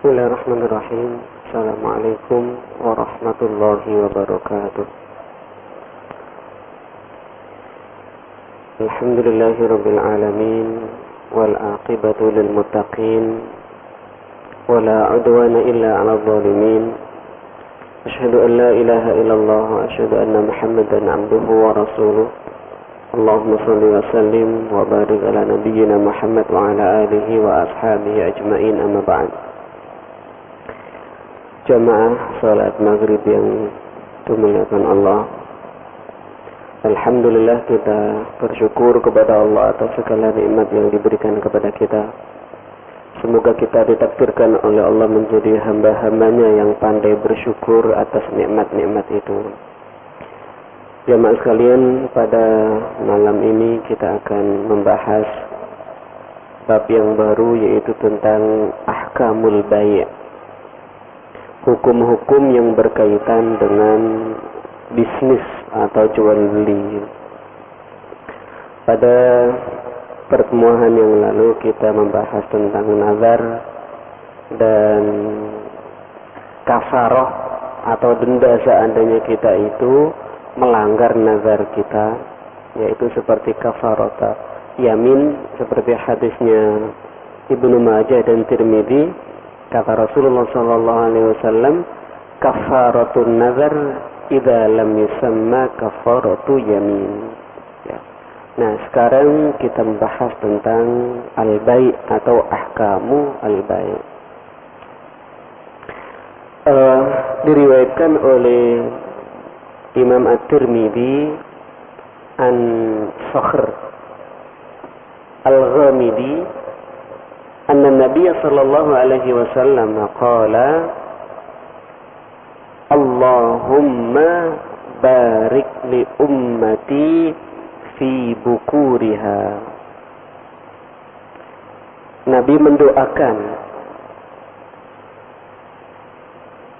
Bismillahirrahmanirrahim. Assalamualaikum warahmatullahi wabarakatuh. Alhamdulillahirabbil alamin wal aqibatu lil muttaqin wala udwana illa 'alal zalimin. Asyhadu an la ilaha illallah wa asyhadu anna Muhammadan 'abduhu wa rasuluh. Allahumma shalli wa sallim wa barik ala nabiyyina Muhammad wa ala alihi wa ashabihi ajmain, amma ba'd. Jamaah salat maghrib yang dimuliakan Allah, alhamdulillah kita bersyukur kepada Allah atas segala nikmat yang diberikan kepada kita. Semoga kita ditakdirkan oleh Allah menjadi hamba-hambanya yang pandai bersyukur atas nikmat-nikmat itu. Jamaah sekalian, pada malam ini kita akan membahas bab yang baru, yaitu tentang ahkamul bai', hukum-hukum yang berkaitan dengan bisnis atau jual beli. Pada pertemuan yang lalu kita membahas tentang nazar dan kafaroh atau denda seandainya kita itu melanggar nazar kita, yaitu seperti kafarata yamin, seperti hadisnya Ibnu Majah dan Tirmidzi, kata Rasulullah SAW, kafaratun nazar idza lam yusamma kafaratu yamin. Ya. Nah, sekarang kita membahas tentang al-bai' atau ahkamu al-bai'. Diriwayatkan oleh Imam At-Tirmidzi an Sakhr Al-Ghamidi anna Nabiy sallallahu alaihi wasallam qala Allahumma barik li ummati fi bukuriha. Nabi mendoakan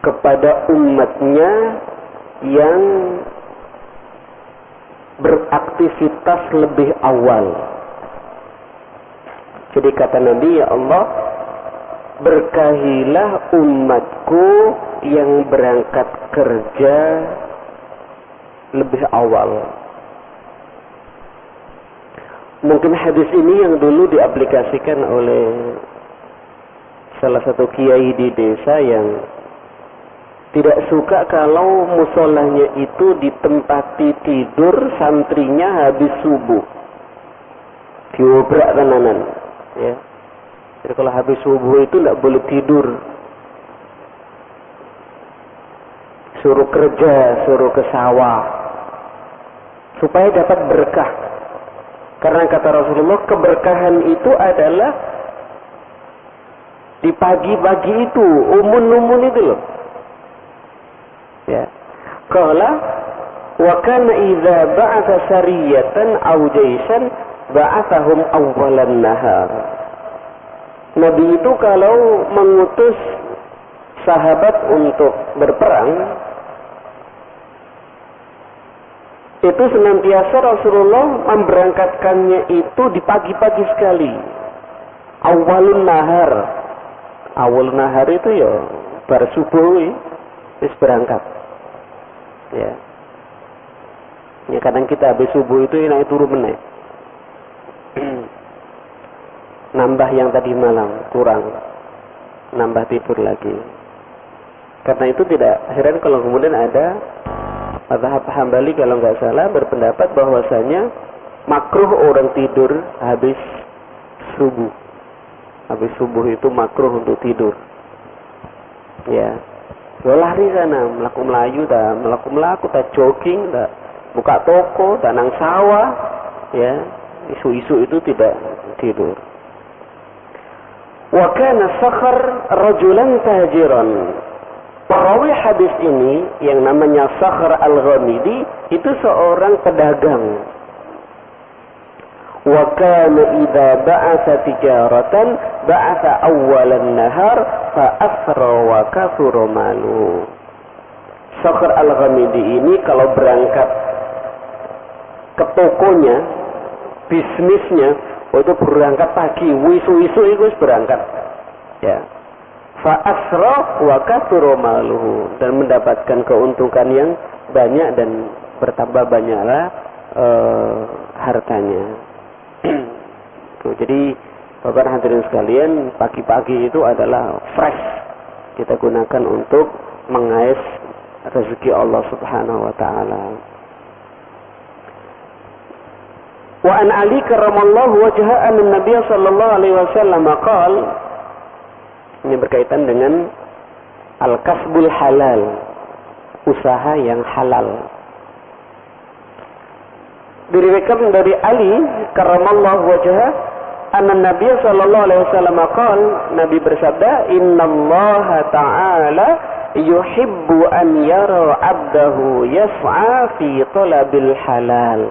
kepada umatnya yang beraktivitas lebih awal. Jadi kata Nabi, ya Allah, berkahilah umatku yang berangkat kerja lebih awal. Mungkin hadis ini yang dulu diaplikasikan oleh salah satu kiai di desa yang tidak suka kalau musolahnya itu ditempati tidur santrinya habis subuh. Diobrak tenanan, ya. Jadi kalau habis subuh itu tidak boleh tidur. Suruh kerja, suruh ke sawah, supaya dapat berkah. Karena kata Rasulullah, keberkahan itu adalah di pagi-pagi itu, umun-umun itu loh. Ya. Qala wa kana idza ba'atha sariyatan aw jaysan ba'athahum awwalan nahar. Nabi itu kalau mengutus sahabat untuk berperang, itu senantiasa Rasulullah memberangkatkannya itu di pagi-pagi sekali. Awalun nahar. Awalun nahar itu ya bar subuh wis berangkat. Ya. Ya, kadang kita habis subuh itu naik turun meneh. Nambah yang tadi malam kurang, nambah tidur lagi. Karena itu tidak heran kalau kemudian ada mazhab Hambali kalau nggak salah berpendapat bahwasanya makruh orang tidur habis subuh. Habis subuh itu makruh untuk tidur. Ya. Lari sana, melaku-melayu, melaku-melaku, jogging, buka toko, nang sawah, ya, isu-isu itu tidak tidur. Wa kana Sakhr rajulan tajiran. Perawi hadis ini yang namanya Sakhr Al-Ghamidi itu seorang pedagang. Wa kana idza ba'atha tijaratan ba'atha awwalan nahar fa asra wa kathura malu. Sakhr Al-Ghamidi ini kalau berangkat ke tokonya, bisnisnya, itu berangkat pagi, wisu-wisu itu berangkat. Ya. fa asra wa katsura maluhu, dan mendapatkan keuntungan yang banyak dan bertambah banyaklah hartanya. Tuh, jadi Bapak hadirin sekalian, pagi-pagi itu adalah fresh kita gunakan untuk mengais rezeki Allah Subhanahu wa taala. Wa an Ali karramallahu wajhahu an-nabiy sallallahu alaihi wasallam qaal, ini berkaitan dengan al-kasbul halal, usaha yang halal. Diriwayatkan dari Ali karramallahu wajhahu an-nabiy sallallahu alaihi wasallam qaal, Nabi bersabda, innallaha ta'ala yuhibbu an yara 'abdahu yas'a fi talabil halal.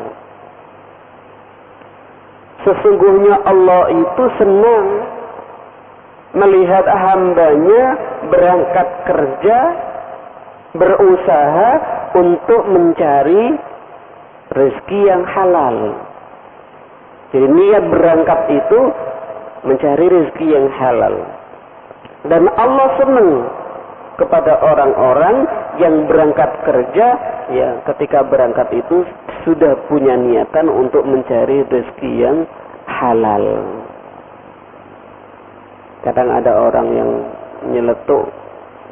Sesungguhnya Allah itu senang melihat hambanya berangkat kerja, berusaha untuk mencari rezeki yang halal. Jadi niat berangkat itu mencari rezeki yang halal. Dan Allah senang kepada orang-orang yang berangkat kerja, ya ketika berangkat itu sudah punya niatan untuk mencari rezeki yang halal. Kadang ada orang yang nyeletuk,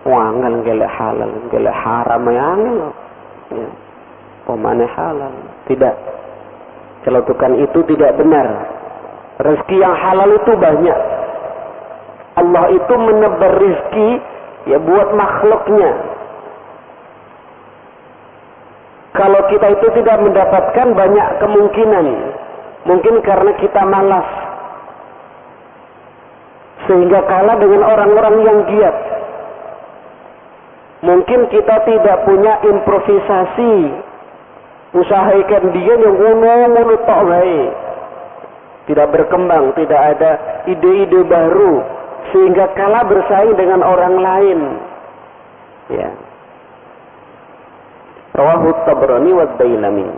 wangan gelek halal, gelek haram yang ya, pemane halal. Tidak, celetukan itu tidak benar. Rezeki yang halal itu banyak. Allah itu menebar rezeki ya buat makhluknya. Kalau kita itu tidak mendapatkan, banyak kemungkinan. Mungkin karena kita malas, sehingga kalah dengan orang-orang yang giat. Mungkin kita tidak punya improvisasi, usahakan dia yang ngono-ngono tok wae. Tidak berkembang, tidak ada ide-ide baru, sehingga kalah bersaing dengan orang lain. Ya. Rawahu Tabrani wa Dailami.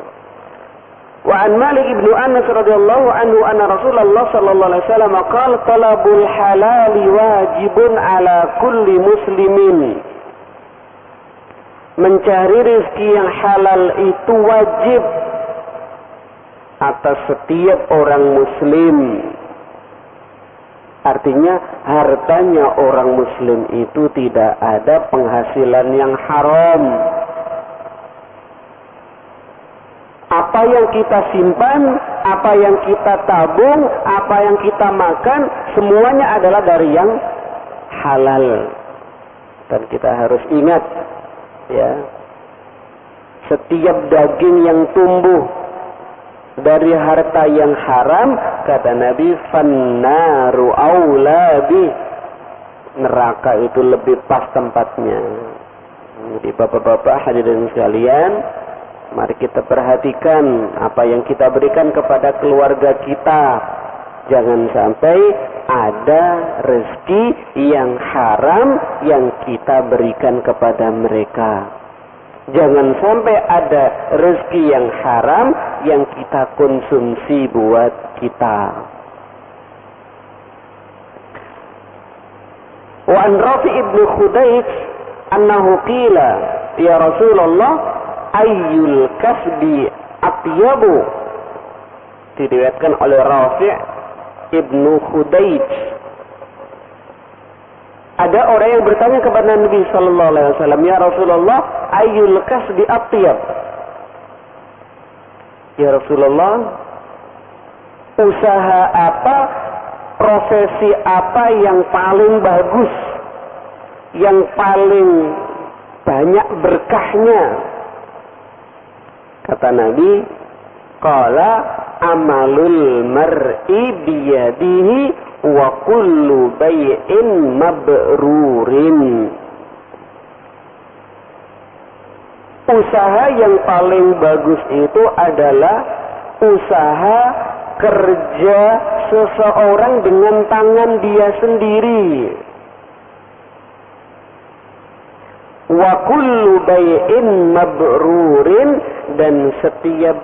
Wa an Malik ibn Anas radhiyallahu anhu anna Rasulullah sallallahu alaihi wasallam qala talabul halal wajibun ala kulli muslimin. Mencari rezeki yang halal itu wajib atas setiap orang muslim. Artinya hartanya orang muslim itu tidak ada penghasilan yang haram. Apa yang kita simpan, apa yang kita tabung, apa yang kita makan, semuanya adalah dari yang halal. Dan kita harus ingat, ya, setiap daging yang tumbuh dari harta yang haram, kata Nabi, fannaru aulabi, neraka itu lebih pas tempatnya. Jadi bapak-bapak hadirin sekalian, mari kita perhatikan apa yang kita berikan kepada keluarga kita. Jangan sampai ada rezeki yang haram yang kita berikan kepada mereka. Jangan sampai ada rezeki yang haram yang kita konsumsi buat kita. Wa an Rafi ibn Khudayj annahu qila ya Rasulullah ayyul kasbi atyabu. Diriwayatkan oleh Rafi ibnu Khudayj. Ada orang yang bertanya kepada Nabi sallallahu alaihi wasallam, ya Rasulullah, ayyul kasbi atyab? Ya Rasulullah, usaha apa, profesi apa yang paling bagus, yang paling banyak berkahnya? Kata Nabi, qala amalul mar'i biyadihi wa kullu bay'in mabrurin. Usaha yang paling bagus itu adalah usaha kerja seseorang dengan tangan dia sendiri. Wa kullu bay'in mabrurin, dan setiap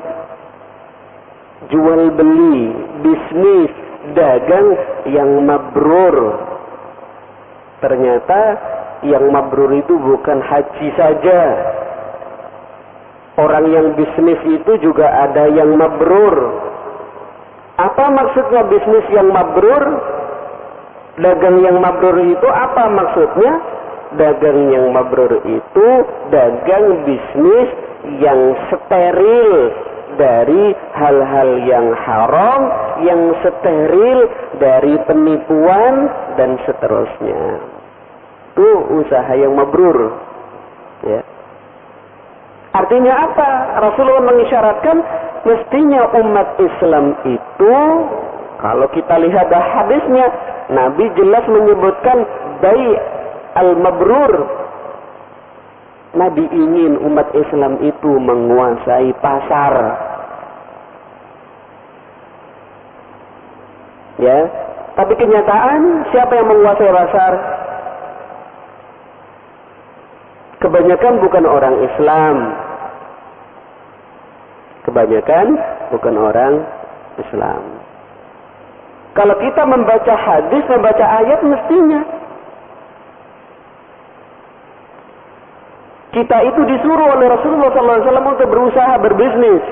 jual beli, bisnis, dagang yang mabrur, Ternyata yang mabrur itu bukan haji saja. Orang yang bisnis itu juga ada yang mabrur. Apa maksudnya bisnis yang mabrur? Dagang yang mabrur itu apa maksudnya? Dagang yang mabrur itu dagang bisnis yang steril dari hal-hal yang haram, yang steril dari penipuan dan seterusnya. Itu usaha yang mabrur. Ya. Artinya apa? Rasulullah mengisyaratkan mestinya umat Islam itu, kalau kita lihat hadisnya, Nabi jelas menyebutkan bai' al-mabrur. Nabi ingin umat Islam itu menguasai pasar. Ya, tapi kenyataan siapa yang menguasai pasar? Kebanyakan bukan orang Islam. Kebanyakan bukan orang Islam. Kalau kita membaca hadis, membaca ayat, mestinya kita itu disuruh oleh Rasulullah SAW untuk berusaha berbisnis.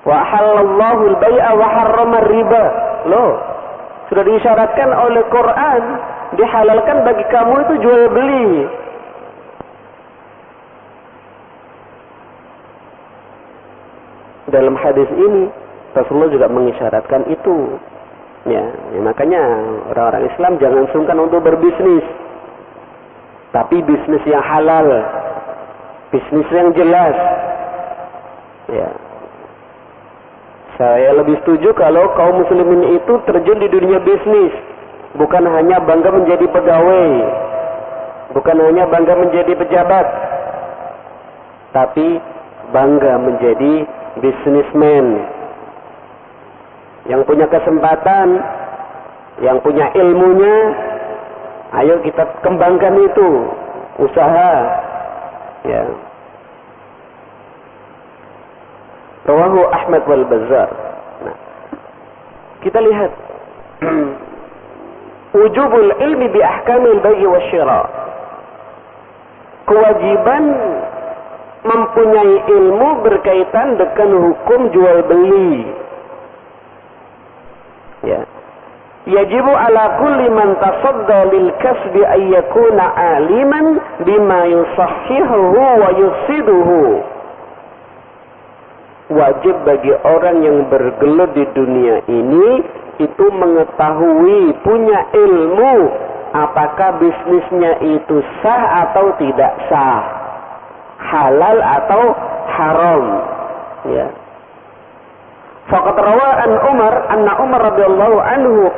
Wa halallahu al-bai'a wa harrama riba. Loh, sudah diisyaratkan oleh Quran, dihalalkan bagi kamu itu jual beli. Dalam hadis ini Rasulullah juga mengisyaratkan itu. Ya, makanya orang-orang Islam jangan sungkan untuk berbisnis. Tapi bisnis yang halal, bisnis yang jelas. Ya. Saya lebih setuju kalau kaum muslimin itu terjun di dunia bisnis, bukan hanya bangga menjadi pegawai, bukan hanya bangga menjadi pejabat, tapi bangga menjadi businessman yang punya kesempatan, yang punya ilmunya. Ayo kita kembangkan itu usaha. Ya. Rawahu Ahmad wal Bazzar. Nah, kita lihat wujubul ilmi bi ahkamil bai' wasyira. Kewajiban mempunyai ilmu berkaitan dengan hukum jual beli. Ya. Yajibu ala kulli man tasadda lil kasbi ay yakuna aliman bima yusahhihuhu wa yufsiduhu. Wajib bagi orang yang bergelut di dunia ini itu mengetahui, punya ilmu apakah bisnisnya itu sah atau tidak sah, halal atau haram. Ya. Faqad rawa an Umar anna Umar radhiyallahu anhu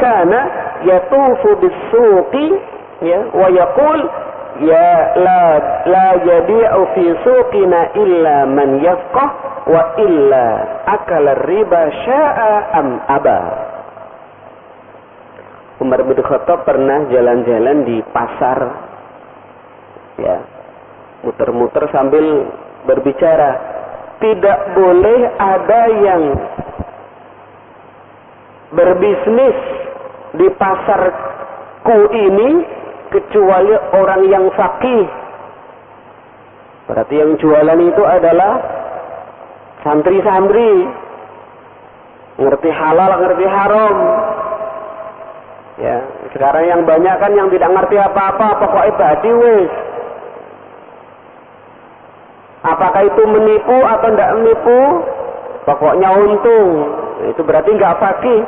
kana yatufu bis-suqi ya wa yaqul ya la yabi'u fi suqina illa man yafqah wa illa akala riba sya'a am aba. Umar bin Khattab pernah jalan-jalan di pasar, ya, muter-muter sambil berbicara. Tidak boleh ada yang berbisnis di pasarku ini kecuali orang yang faqih. Berarti yang jualan itu adalah santri-santri, ngerti halal, ngerti haram. Ya, sekarang yang banyak kan yang tidak ngerti apa-apa, pokoknya badi wis. Apakah itu menipu atau tidak menipu, pokoknya untung. Itu berarti nggak faqih.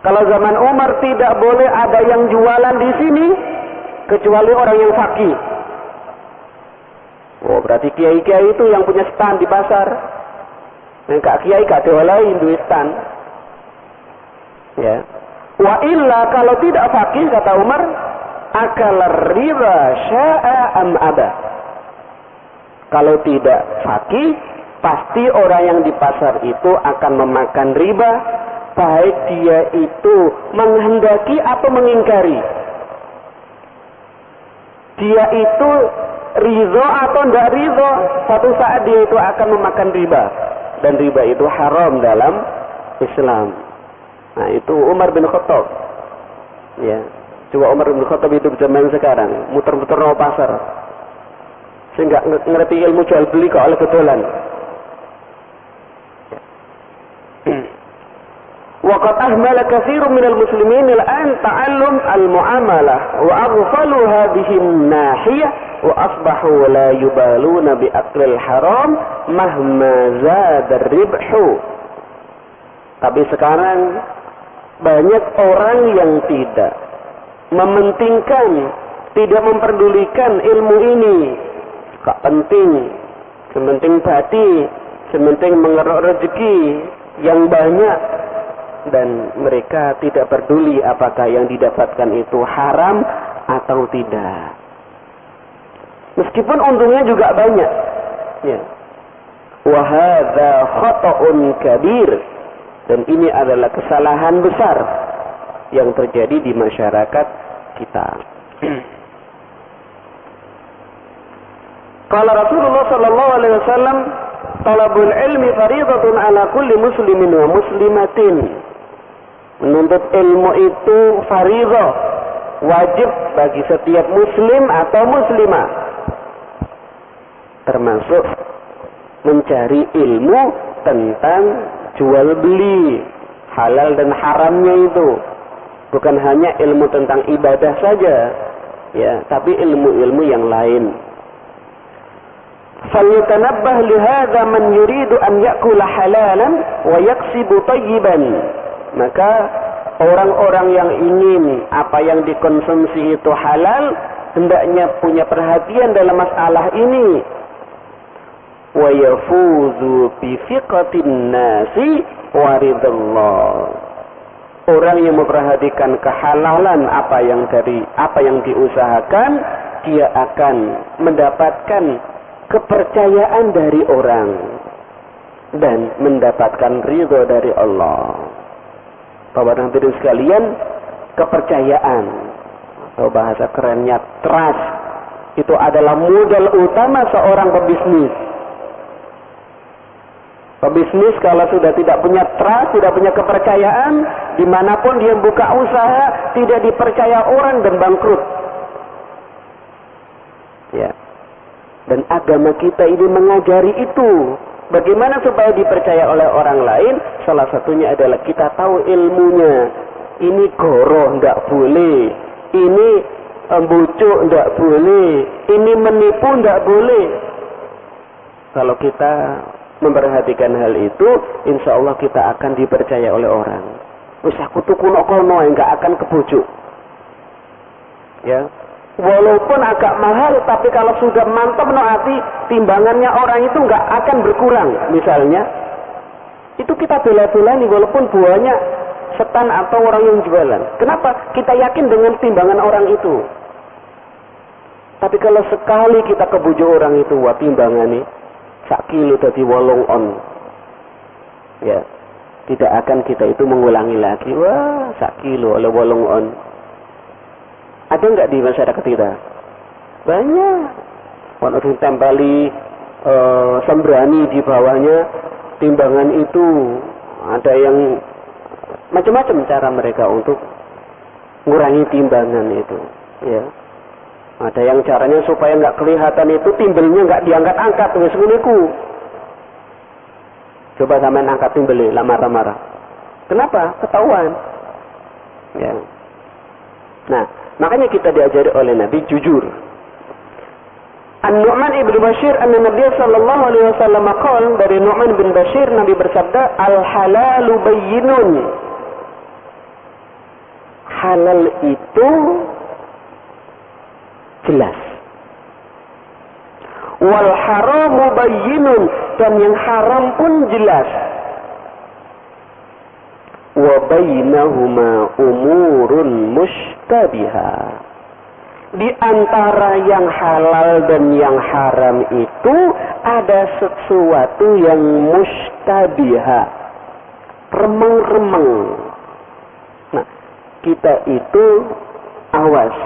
Kalau zaman Umar tidak boleh ada yang jualan di sini kecuali orang yang faqih. Oh, berarti kiai-kiai itu yang punya stand di pasar. Yang kak kiai gak diwalain duit stand. Ya. Wa illa kalau tidak faqih kata Umar, akal riba sya'a am aba. Kalau tidak faqih, pasti orang yang di pasar itu akan memakan riba, baik dia itu menghendaki atau mengingkari. Dia itu ridho atau tidak ridho, suatu saat dia itu akan memakan riba. Dan riba itu haram dalam Islam. Nah, itu Umar bin Khattab. Ya. Coba Umar bin Khattab hidup zaman sekarang, muter-muter no pasar. Sehingga ngerti ilmu jual beli kok oleh kedolan. Waqad ahmala katsirun minal muslimin al-an ta'allum al-mu'amalah wa aghfalu hadhihi an-nahiyah wa asbahu la yubaluna bi aklil haram mahma zada ar-ribhu. Tapi sekarang banyak orang yang tidak mementingkan, tidak memperdulikan ilmu ini. Gak penting, sementing badi, sementing mengeruk rezeki yang banyak. Dan mereka tidak peduli apakah yang didapatkan itu haram atau tidak. Meskipun untungnya juga banyak. Ya. Wa hadza khata'un kabir. Dan ini adalah kesalahan besar yang terjadi di masyarakat kita. Qala Rasulullah sallallahu alaihi wasallam, talabul ilmi fariidatun ala kulli muslimin wa muslimatin. Menuntut ilmu itu fariidah, wajib bagi setiap muslim atau muslimah. Termasuk mencari ilmu tentang jual beli, halal dan haramnya itu. Bukan hanya ilmu tentang ibadah saja, ya, tapi ilmu-ilmu yang lain. فَلْيَتَنَبَّهْ لِهَذَا مَنْ يُرِيدُ أَنْ يَأْكُلَ حَلَالًا وَيَكْسِبُ طَيِّبًا. Maka orang-orang yang ingin apa yang dikonsumsi itu halal, hendaknya punya perhatian dalam masalah ini. وَيَفُوزُ بِفِقَةِ النَّاسِ وَرِضَاللَّهِ. Orang yang memperhatikan kehalalan apa yang diusahakan, dia akan mendapatkan kepercayaan dari orang dan mendapatkan ridho dari Allah. Bapak dan hadirin sekalian, kepercayaan atau bahasa kerennya trust itu adalah modal utama seorang pebisnis. Pebisnis kalau sudah tidak punya trust, tidak punya kepercayaan, dimanapun dia buka usaha, tidak dipercaya orang dan bangkrut. Ya. Dan agama kita ini mengajari itu. Bagaimana supaya dipercaya oleh orang lain? Salah satunya adalah kita tahu ilmunya. Ini goroh, tidak boleh. Ini bucuk, tidak boleh. Ini menipu, tidak boleh. Kalau kita memperhatikan hal itu, insya Allah kita akan dipercaya oleh orang. Usah kutu kuno kono, enggak akan kebujuk. Ya. Walaupun agak mahal, tapi kalau sudah mantap no hati, timbangannya orang itu nggak akan berkurang. Misalnya, itu kita bela-belani walaupun buahnya setan atau orang yang jualan. Kenapa? Kita yakin dengan timbangan orang itu. Tapi kalau sekali kita kebujuk orang itu, wah timbangannya sak kilo tadi 8 on. Ya, tidak akan kita itu mengulangi lagi. Wah, sak kilo oleh 8 on. Ada nggak di masyarakat kita? Banyak. Waktu ditempeli sembrani di bawahnya timbangan itu, ada yang macam-macam cara mereka untuk mengurangi timbangan itu. Ya. Ada yang caranya supaya nggak kelihatan itu timbelnya nggak diangkat-angkat, wis nguniku. Coba sampean angkat timbelnya, lah marah-marah. Kenapa? Ketahuan. Ya. Nah, makanya kita diajari oleh Nabi jujur. An-Nu'man ibn Bashir anna Nabi sallallahu alaihi wasallam qala, dari Nu'man bin Bashir Nabi bersabda, al-halalu bayyinun. Halal itu jelas. Wal haramu bayyinun, dan yang haram pun jelas. Wa bainahuma umurun mushtabihah. Di antara yang halal dan yang haram itu ada sesuatu yang mushtabihah, remeng-remeng. Nah, kita itu awas,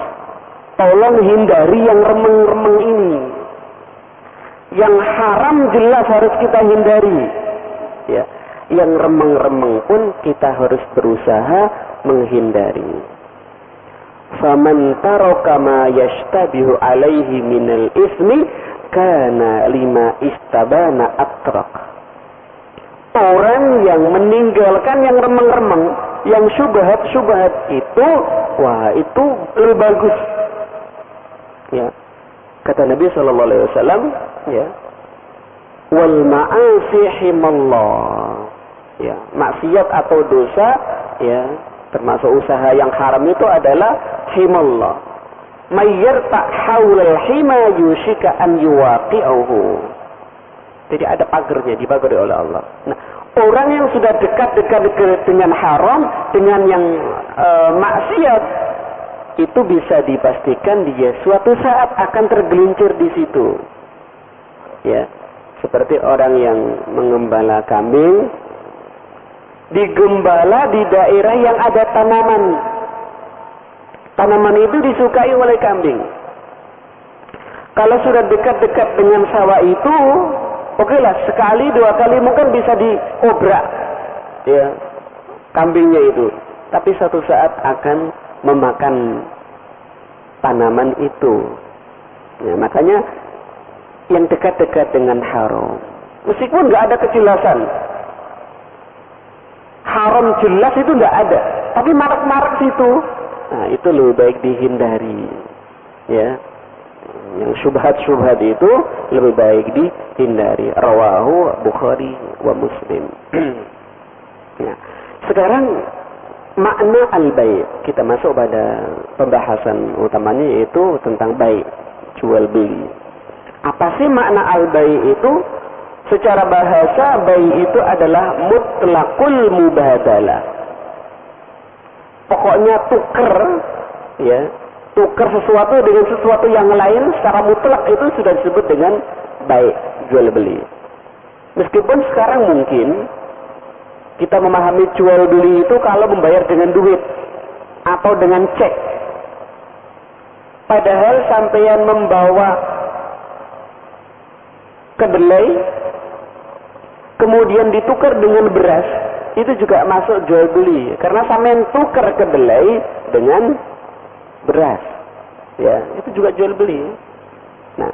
tolong hindari yang remeng-remeng ini. Yang haram jelas harus kita hindari, ya. Yang remeng-remeng pun kita harus berusaha menghindari. faman taraka ma yashtabihu alaihi minal ismi kana lima istabana atraq. Orang yang meninggalkan yang remeng-remeng, yang syubhat itu, wah itu lebih bagus. Ya. Kata Nabi sallallahu alaihi wasallam, ya. Wal ma'asi himallah. Ya, maksiat atau dosa, ya, termasuk usaha yang haram itu adalah himallah. Mayyarta haulal hima yushika an yuwaqi'uhu. Jadi ada pagarnya, dipagari oleh Allah. Nah, orang yang sudah dekat dengan haram, dengan yang maksiat, itu bisa dipastikan dia suatu saat akan tergelincir di situ. Ya, seperti orang yang mengembala kambing, digembala di daerah yang ada tanaman. Tanaman itu disukai oleh kambing. Kalau sudah dekat-dekat dengan sawah itu, okelah, sekali dua kali mungkin bisa diobrak, ya, kambingnya itu. Tapi suatu saat akan memakan tanaman itu. Ya, makanya yang dekat-dekat dengan haram, meskipun nggak ada kejelasan, haram jelas itu nggak ada, tapi marak-marak situ, nah itu lebih baik dihindari. Ya, yang syubhat itu lebih baik dihindari. Rawahu Bukhari wa Muslim. Ya. Sekarang makna al-bai', kita masuk pada pembahasan utamanya, yaitu tentang bai', jual beli. Apa sih makna al-bai' itu? Secara bahasa, bai' itu adalah mutlaqul mubadalah. Pokoknya tuker, ya, tuker sesuatu dengan sesuatu yang lain secara mutlak, itu sudah disebut dengan bai', jual beli. Meskipun sekarang mungkin kita memahami jual beli itu kalau membayar dengan duit atau dengan cek. Padahal sampeyan membawa kedelai kemudian ditukar dengan beras, itu juga masuk jual beli, karena sampeyan tukar kedelai dengan beras. Ya, itu juga jual beli. Nah,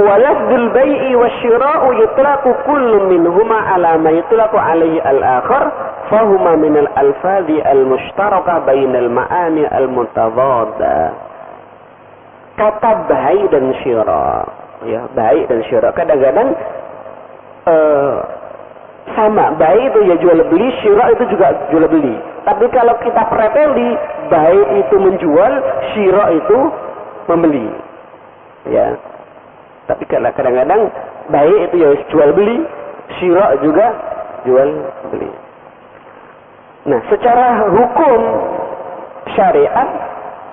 walafdul bai'i wasyira'u yutlaqu kullu minhuma ala ma yutlaqu alaihi al-akhar fahuma min al-alfadhi al-mushtarakah bainal ma'ani al-mutadadda. Kata bai' dan syira', ya, bai' dan syira' kadang-kadang sama. Bai' itu ya jual beli, syira' itu juga jual beli. Tapi kalau kita preteli, bai' itu menjual, syira' itu membeli. Ya. Tapi kadang-kadang bai' itu ya jual beli, syira' juga jual beli. Nah, secara hukum syariat,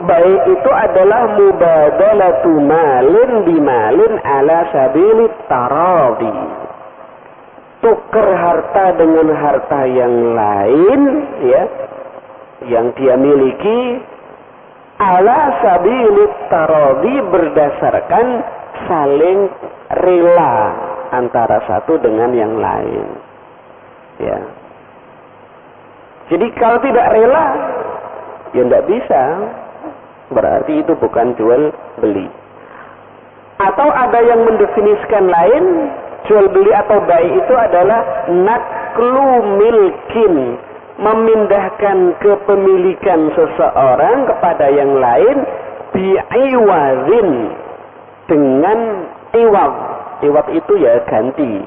bai' itu adalah mubadalatu malin bimalin ala sabilit taradi. Tukar harta dengan harta yang lain, ya, yang dia miliki, ala sabilit taradi, berdasarkan saling rela antara satu dengan yang lain. Ya. Jadi kalau tidak rela, ya tidak bisa. Berarti itu bukan jual beli. Atau ada yang mendefinisikan lain, jual beli atau bai' itu adalah naklu milkin, memindahkan kepemilikan seseorang kepada yang lain, bi'iwazin, dengan iwab. Iwab itu ya ganti.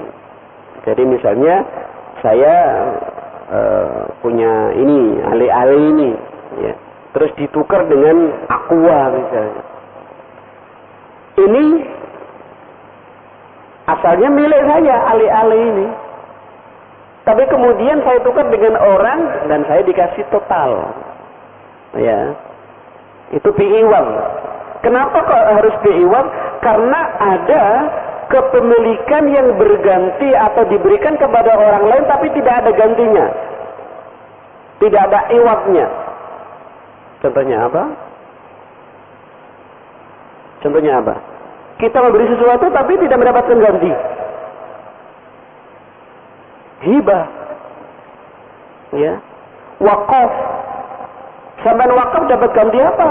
Jadi misalnya saya punya ini, alih-alih ini, ya, terus ditukar dengan aqua misalnya. Ini asalnya milik saya, alih-alih ini. Tapi kemudian saya tukar dengan orang dan saya dikasih total. Ya. Itu bi'iwab. Kenapa kok harus bi'iwab? Karena ada kepemilikan yang berganti atau diberikan kepada orang lain tapi tidak ada gantinya. Tidak ada iwabnya. Contohnya apa? Contohnya apa? Kita memberi sesuatu tapi tidak mendapatkan ganti. Hibah. Ya. Wakaf. Sampean wakaf dapat ganti apa?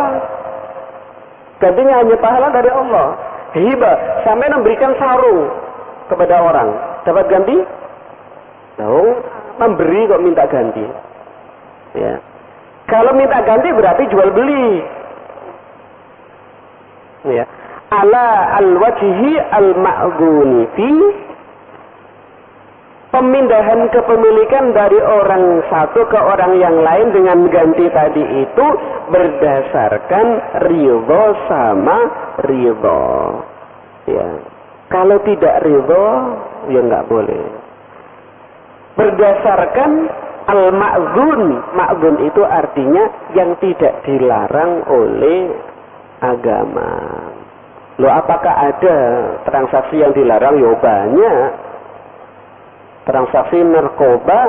Gantinya hanya pahala dari Allah. Hibah, sampean memberikan sarung kepada orang, dapat ganti? Tahu, memberi kok minta ganti. Ya. Kalau minta ganti berarti jual beli. Ya. Ala al-wajhi al-ma'ghuni fi, pemindahan kepemilikan dari orang satu ke orang yang lain dengan ganti tadi itu berdasarkan ridho sama ridho. Ya. Kalau tidak ridho, ya nggak boleh. Berdasarkan al-ma'zun. Ma'zun itu artinya yang tidak dilarang oleh agama. Loh, apakah ada transaksi yang dilarang? Ya banyak. Transaksi narkoba,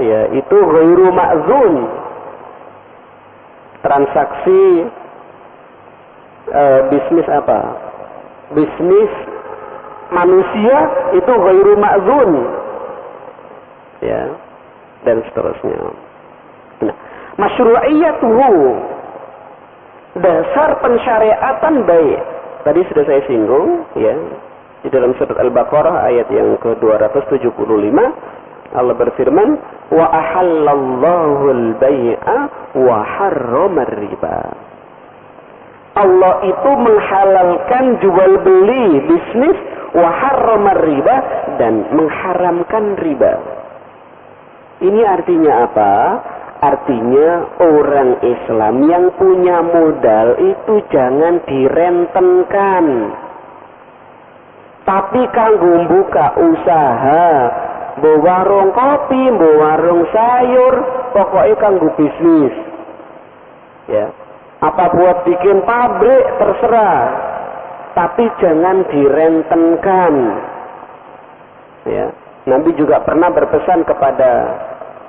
ya itu ghairu ma'zun. Transaksi bisnis apa? Bisnis manusia itu ghairu ma'zun. Ya, dan seterusnya. Nah, masyru'iyatuhu, dasar pensyariatan baik. Tadi sudah saya singgung, ya. Di dalam surat Al-Baqarah ayat yang ke-275 Allah berfirman, wa ahallallahu al-bai'a wa harrama riba. Allah itu menghalalkan jual beli, bisnis, wa harrama riba, dan mengharamkan riba. Ini artinya apa? Artinya orang Islam yang punya modal itu jangan direntenkan. Tapi kanggo buka usaha, mbok warung kopi, mbok warung sayur, pokoknya kanggo bisnis. Ya. Apa buat bikin pabrik terserah. Tapi jangan direntenkan. Ya. Nabi juga pernah berpesan kepada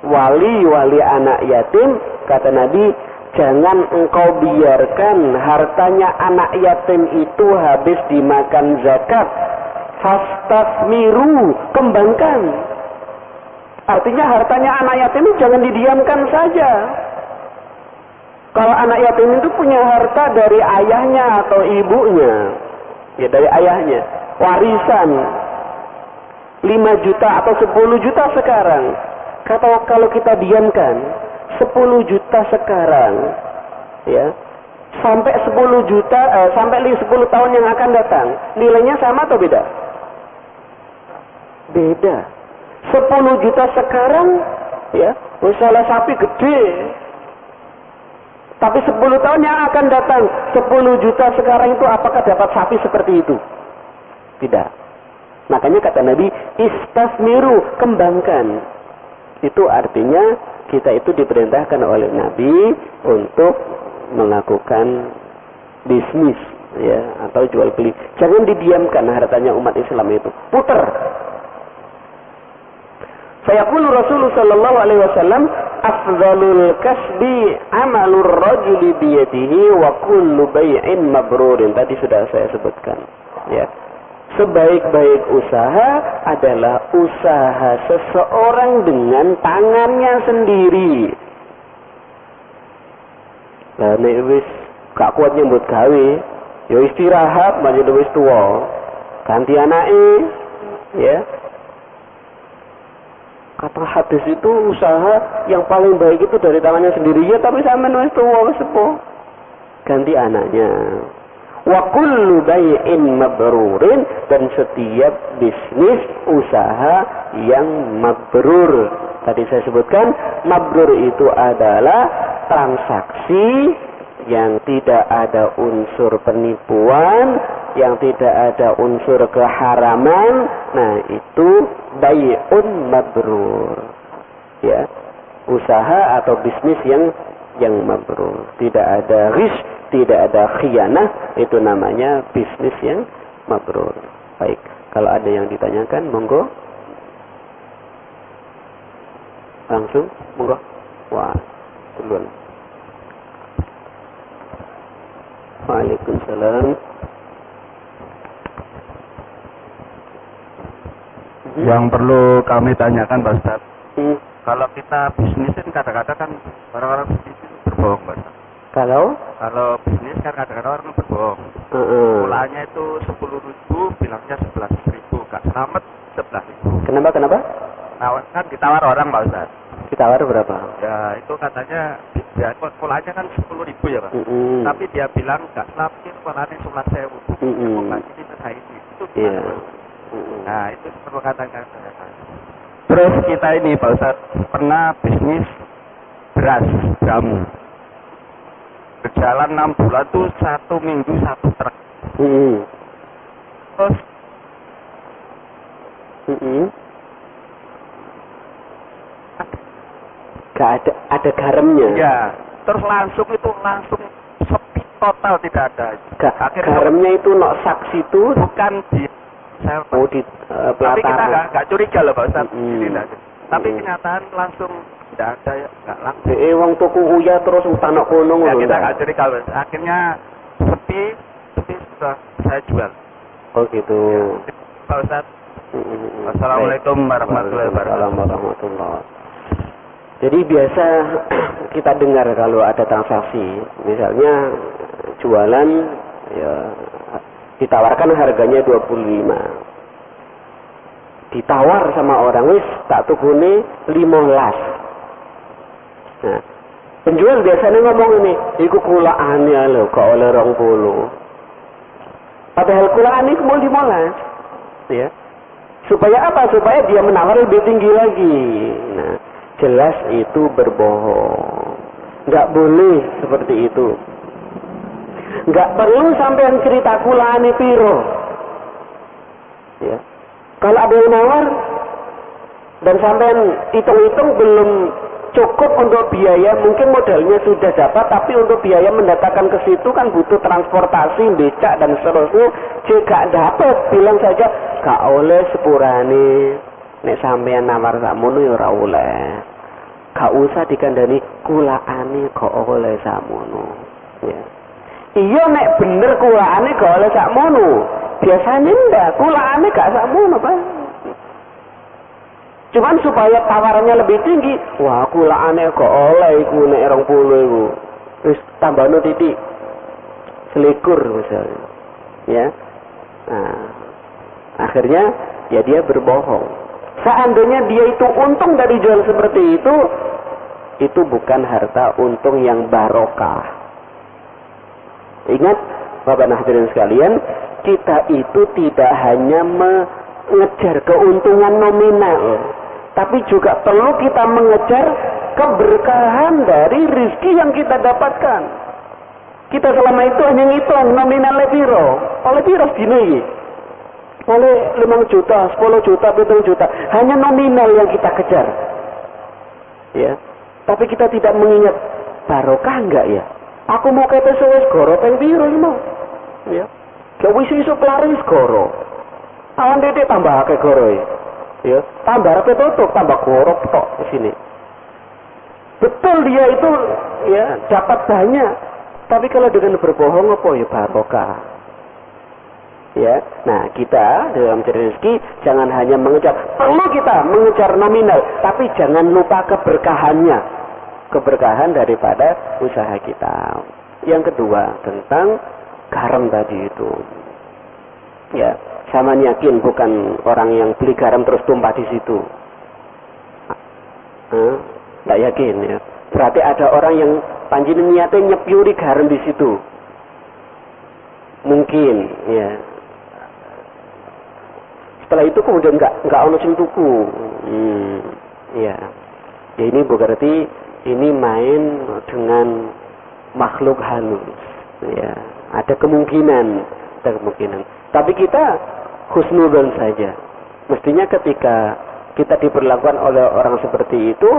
wali anak yatim, kata Nabi, jangan engkau biarkan hartanya anak yatim itu habis dimakan zakat. Fastasmiru, kembangkan. Artinya hartanya anak yatim itu jangan didiamkan saja. Kalau anak yatim itu punya harta dari ayahnya atau ibunya, ya dari ayahnya, warisan 5 juta atau 10 juta sekarang. Kalau kita diamkan 10 juta sekarang, ya, sampai 10 juta, sampai 10 tahun yang akan datang, nilainya sama atau beda? Beda. 10 juta sekarang, ya, misalnya sapi gede. Tapi 10 tahun yang akan datang, 10 juta sekarang itu apakah dapat sapi seperti itu? Tidak. Makanya kata Nabi, istasmiru, kembangkan. Itu artinya kita itu diperintahkan oleh Nabi untuk melakukan bisnis, ya, atau jual beli. Jangan didiamkan hartanya umat Islam itu, putar. Fayaqulu Rasulullah sallallahu alaihi wasallam, afdhalul kasbi amalur rajuli biyadihi wa kullu bai'in mabrurin. Tadi sudah saya sebutkan, ya. Sebaik-baik usaha adalah usaha seseorang dengan tangannya sendiri. Lah nek wis gak kuat nyambut gawe, ya istirahat banjur wis tuwa. Ganti anake, ya. Kata hadis itu usaha yang paling baik itu dari tangannya sendiri, ya, tapi sampean wis tuwa wis sepuh. Ganti anaknya. Wa kullu bai'in mabrurin, dan setiap bisnis usaha yang mabrur. Tadi saya sebutkan mabrur itu adalah transaksi yang tidak ada unsur penipuan, yang tidak ada unsur keharaman. Nah, itu bai'un mabrur. Ya, usaha atau bisnis yang mabrur. Tidak ada ghish, tidak ada khianah, itu namanya bisnis yang mabrur. Baik, kalau ada yang ditanyakan, monggo. Langsung, monggo. Wah, duluan. Waalaikumsalam. Yang perlu kami tanyakan, Pak Ustaz, kalau kita bisnis kan kadang-kadang kan orang-orang bisnis itu berbohong, Mas. Kalau Bisnis kan kadang-kadang orang berbohong. Mulanya itu 10.000, bilangnya 11.000, gak selamat 11.000. Kenapa? Nah, kan ditawar orang, Pak Ustaz. Ditawar berapa? Ya, itu katanya mulanya kan 10.000 ya, Pak. Tapi dia bilang gak selamat, mulanya 11.000. Bukan ini saya ini. Itu gimana, Pak? Nah, itu perkataan saya. Terus kita ini, Pak Ustaz, pernah bisnis beras, jamu. Berjalan 6 bulan tuh 1 minggu 1 truk. Terus gak ada garamnya. Ya, terus langsung sepi total, tidak ada. Garamnya itu nok saksi itu bukan di tapi kita nggak curiga loh, Pak Ustaz. Tapi kenyataan langsung tidak ada, ya, nggak laku. Wong tuku uya terus utang nok kono Ya, ngono. kita nggak curiga, Pak. Akhirnya sepi sudah saya jual. Oh gitu. Ya, Pak Ustaz. Assalamualaikum warahmatullahi wabarakatuh. Jadi biasa kita dengar kalau ada transaksi, misalnya jualan ya ditawarkan harganya 25. Ditawar sama orang, wis tak tukune 15. Nah, penjual biasanya ngomong ini, iku kulaane lho, kok oleh 20. Padahal kulaan itu mau 15. Ya. Supaya apa? Supaya dia menawar lebih tinggi lagi. Nah, jelas itu berbohong. Nggak boleh seperti itu. Nggak perlu sampean cerita kulaane piro. Ya. Kalau ada yang nawar dan sampean hitung-hitung belum cukup untuk biaya, mungkin modalnya sudah dapat, tapi untuk biaya mendatangkan ke situ kan butuh transportasi, becak dan seterusnya. Jika dapat, bilang saja gak oleh sepurane. Nek sampean nawar sakmono ya ora oleh. Gak usah dikandani kulaane kok oleh sakmono. Ya. Iya nek bener kulaane gak oleh sakmono. Biasanya ndak, kulaane gak sakmono, Pak. Cuman supaya tawarannya lebih tinggi, wah kulaane kok oleh iku nek 20 iku. Wis tambahno titik. Selikur misalnya. Ya. Nah, akhirnya ya dia berbohong. Seandainya dia itu untung dari jual seperti itu bukan harta untung yang barokah. Ingat, Bapak hadirin sekalian, kita itu tidak hanya mengejar keuntungan nominal, tapi juga perlu kita mengejar keberkahan dari rezeki yang kita dapatkan. Kita selama itu hanya ngitung nominal piro, oleh piro segini, oleh 5 juta, 10 juta, 7 juta, hanya nominal yang kita kejar. Ya, tapi kita tidak mengingat barokah enggak ya? Aku mau kata sewes goro peng piro mau. Ya. Gak wis-wis laris goro. Awan dedek tambah akeh goro ya. Tambah rapi tutup, tambah goro tok di sini. Betul dia itu ya dapat banyak. Tapi kalau dengan berbohong apa ya barokah. Ya. Nah, kita dalam mencari rezeki jangan hanya mengejar, perlu kita mengejar nominal, tapi jangan lupa keberkahannya. Keberkahan daripada usaha kita. Yang kedua, tentang garam tadi itu. Ya, sama yakin bukan orang yang beli garam terus tumpah di situ. Nggak yakin ya. Berarti ada orang yang panjenengan niatnya nyepyuri garam di situ. Mungkin, ya. Setelah itu kemudian nggak ono sing tuku. Ya. Ya ini berarti ini main dengan makhluk halus. Ya, ada kemungkinan. Tapi kita husnudzon saja. Mestinya ketika kita diperlakukan oleh orang seperti itu,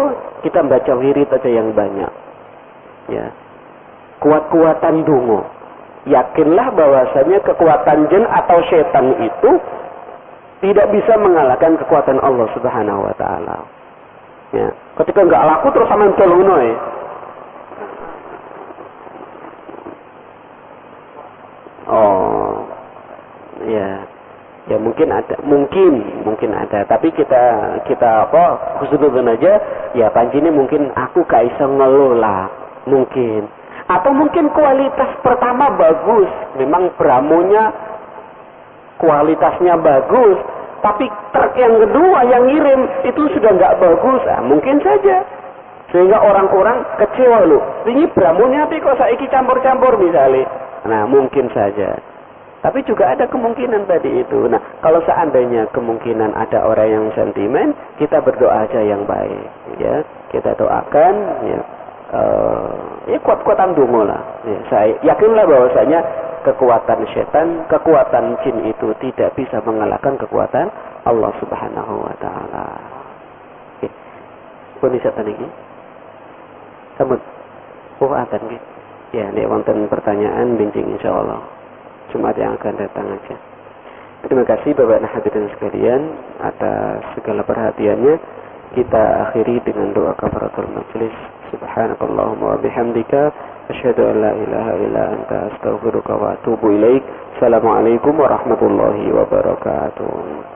kita baca wirid aja yang banyak. Ya. Kuat-kuatan dungo. Yakinlah bahwasanya kekuatan jin atau setan itu tidak bisa mengalahkan kekuatan Allah Subhanahu wa taala. Ya. Ketika nggak laku terus sama tolongno ya. Oh. Ya. Ya mungkin ada, tapi kita apa husnudzon aja ya pancine mungkin aku gak iso ngelola. Mungkin. Atau mungkin kualitas pertama bagus, memang bramonya kualitasnya bagus, tapi truk yang kedua yang ngirim itu sudah nggak bagus. Mungkin saja. Sehingga orang-orang kecewa loh. Ini bramonya tapi kok saiki campur-campur misalnya. Nah, mungkin saja. Tapi juga ada kemungkinan tadi itu. Nah, kalau seandainya kemungkinan ada orang yang sentimen, kita berdoa aja yang baik, ya. Kita doakan, ya. Kuat-kuatan dungo lah. Ya, saya yakinlah bahwasanya kekuatan setan, kekuatan jin itu tidak bisa mengalahkan kekuatan Allah Subhanahu wa taala. Oke. Pun setan iki. Sampun. Atan nggih. Ya, nek wonten pertanyaan bincang insyaallah Jumat yang akan datang aja. Terima kasih Bapak dan hadirin sekalian atas segala perhatiannya. Kita akhiri dengan doa kafaratul majelis. Subhanakallahumma wa bihamdika asyhadu an la ilaha illa anta astaghfiruka wa atubu ilaik. Assalamualaikum warahmatullahi wabarakatuh.